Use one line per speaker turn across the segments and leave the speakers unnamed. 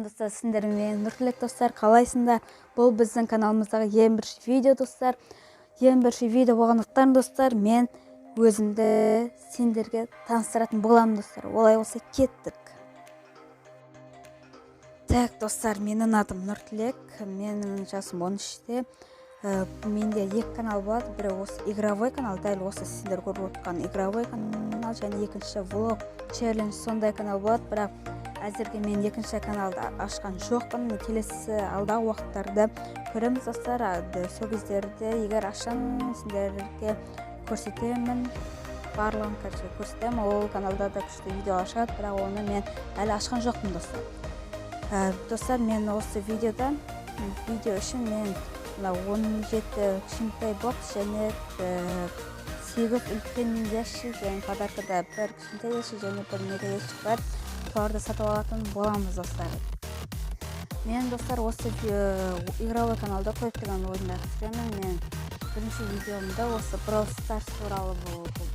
Достар, сендермен Нұртілек достар, қалайсыңдар? Бұл біздің каналымыздағы ең бірінші видео достар. Ең бірінші видео болғандықтан достар, мен өзімді сендерге таныстыратын боламын достар. Олай болса кеттік. Так достар, менің атым Нұртілек. Менің жасым 13-те. Менде екі канал болады. Бірі осы игровой канал, дәл осы сендер көріп отырған игровой канал, және екінші влог челлендж сондай канал болады. Бірақ әзірге мен екінші каналды ашқан жоқпын. Келесі алдағы уақыттарда көреміз достар. Сол кездерде егер ашсам сендерге көрсетемін. Барлығын көрсетемін. Ол каналда да күшті видео шығады, бірақ оны мен әлі ашқан жоқпын достар. Достар, мен осы видео үшін мен 17 кішкентай бокс және 8 үлкен ящик және подаркада бір кішкентай ящик және бір мега ящик бар. Соларды сатып алатын боламыз достар. Мен достар осы игровой каналда көптеген ойындар түсіремін. Мен бірінші видеомда осы Brawl Stars туралы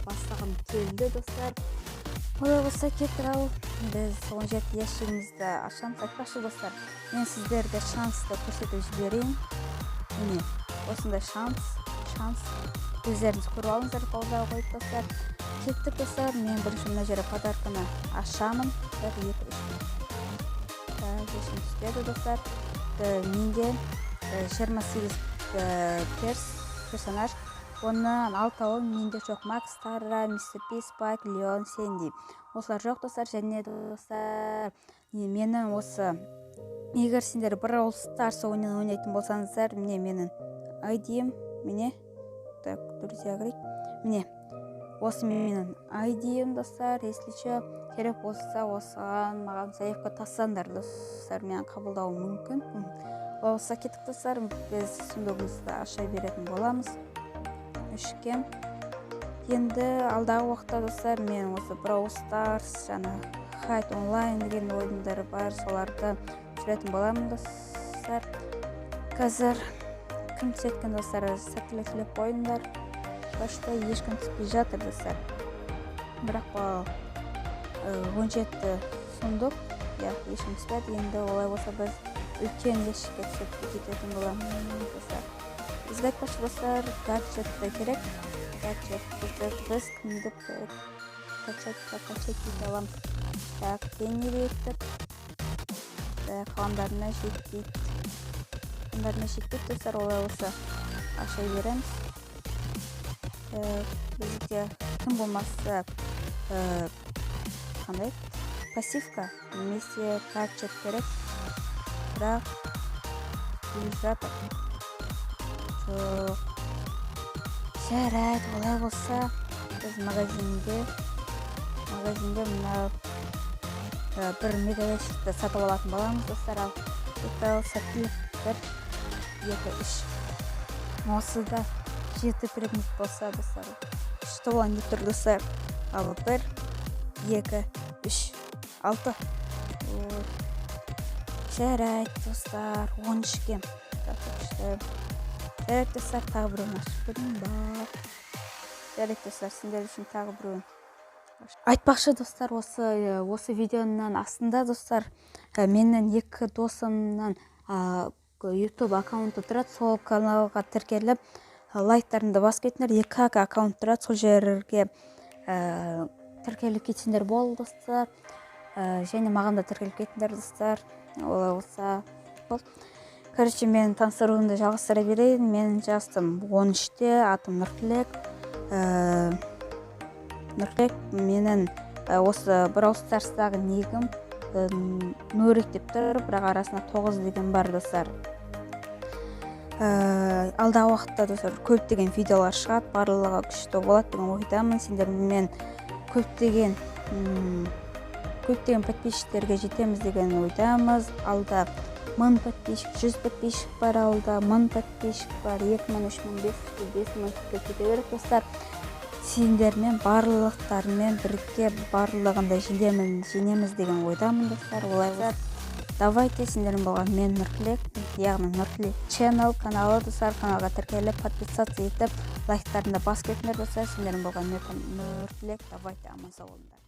бастағым келді достар. Олай болса кеттік, ал біз 17 ящигімізді ашамыз. Айтпақшы достар, мен сіздерге шансты көрсетіп жіберейін. Міне, осындай шанс өздеріңіз көріп алыңыздар, қолдау қойып достар. Кеттік достар, мен бірінші мына жерде подарканы ашамын. 1-2-3 түспеді достар. Менде 28 персонаж. Оның 6-ы менде жоқ. Макс, Тара, Мистер Пи, Спайк, Леон, Сэнди. Осылар жоқ достар. Және достар, менің осы егер сендер Brawl Stars ойнайтын болсаңыздар, міне менің ID-ім, міне. Так, друзья, говорить. Міне. Осы менің ID-ім достар. Если что, керек болса осыған маған заявка тастаңдар достар, мен қабылдауым мүмкін. Болса кеттік достар, біз сундугымызды аша беретін боламыз. Үшке. Енді алдағы уақытта достар, мен осы Brawl Stars және Hide Online деген ойындары бар, соларды жүретін боламын достар. Қазір кім түсеткен достар, сәттілік ойындар. Башта ешкім түспей жатыр достар. Бірақ 17 сундук, ешкім түспеді. Енді олай болса біз үлкен ящикке түсіп кететін боламыз достар. Бізге айтпақшы достар, гаджетті керек. Біз кімді качать ете аламыз. Так, Пенни беттік. Қаламдарына жетпейді. Достар, олай болса аша береміз. Бізге кім болмаса қандай пассивка немесе гаджет керек. Бірақ жатыр. Жоқ. Жарайды, олай болса біз магазинде мына бір мегаящикті сатып алатын боламыз достар. Ал сәттілік 1-2-3. Осыда 7 предмет болса достар, күшті болған деп тұр достар. Ал 1-2-3 6. Жарайды достар, 13-ке. Жарайды достар, тағы біреуін ашып көрейін ба. Жарайды достар, сендер үшін тағы біреуін. Айтпақшы достар, осы видеоның астында достар, менің екі досымнан YouTube аккаунты тұрады. Сол каналға тіркеліп, лайктарымды басып кетіңдер. 2 аккаунт тұрады, сол жерге тіркеліп кетсеңдер болды достар. Және маған да тіркеліп кетіңдер достар. Олай болса болды. Короче, мен таныстыруымды жалғастыра берейін. Менің жастым 13-те, атым Нұртілек. Менің осы Brawl Stars'тағы негім Нурик деп тұр, бірақ арасында 9 деген бар достар. Алдағы уақытта достар көптеген видеолар шығады, барлығы күшті болады деген ойдамын. Сендермен көптеген подписчиктерге жетеміз деген ойдамыз. Алда 1000 подписчик, 100 подписчик бар, алда 1000 подписчик бар, 2000, 3000, 5000 кете береді достар. Сендермен барлықтарымен бірге барлығында жеңеміз деген ойдамын достар. Олай болса, давайте, сендермен болған мен Нұртілек, яғни Нұртілек channel каналы достар. Каналға тіркеліп, подписаться етіп, лайктарында басып кетіңдер достар. Сендермен болған мен Нұртілек, давайте, аман сау болыңдар.